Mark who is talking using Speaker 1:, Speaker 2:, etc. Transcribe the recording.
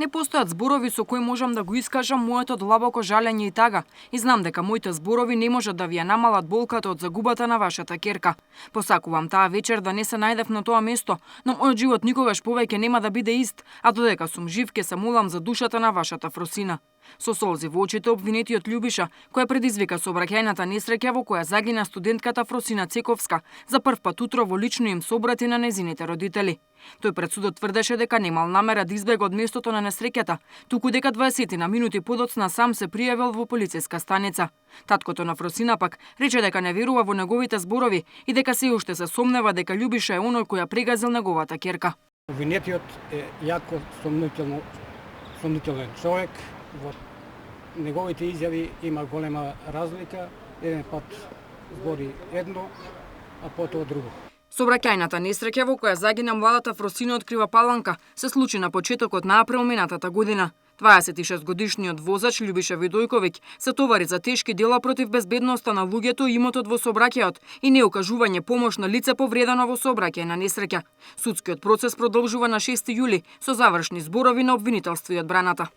Speaker 1: Не постојат зборови со кои можам да го искажам моето длабоко жалење и тага. И знам дека моите зборови не можат да ви ја намалат болката од загубата на вашата ќерка. Посакувам таа вечер да не се најдев на тоа место, но мојот живот никогаш повеќе нема да биде ист, а додека сум жив ќе се молам за душата на вашата Фросина. Со солзи во очите обвинетиот Љубиша, која предизвика сообраќајната несреќа во која загина студентката Фросина Цековска, за прв пат утрово лично им собрати на незините родители. Тој пред судот тврдеше дека немал намера да избега од местото на несреќата, туку дека 20 на минути подоцна сам се пријавил во полициска станица. Таткото на Фросина пак рече дека не верува во неговите зборови и дека се уште се сомнева дека Љубиша е оној кој ја прегазил неговата ќерка.
Speaker 2: Обвинетиот е јако сомнителен човек. Во неговите изјави има голема разлика. Еден пат збори едно, а потоа друго.
Speaker 1: Сообраќајната несреќа во која загина младата Фросина од Крива Паланка се случи на почетокот на април минатата година. 26-годишниот возач Љубиша Видојковиќ се товари за тешки дела против безбедноста на луѓето и имотот во сообраќајот и неукажување помош на лице повредено во сообраќајна несреќа. Судскиот процес продолжува на 6 јули со завршни зборови на обвинителство и одбраната.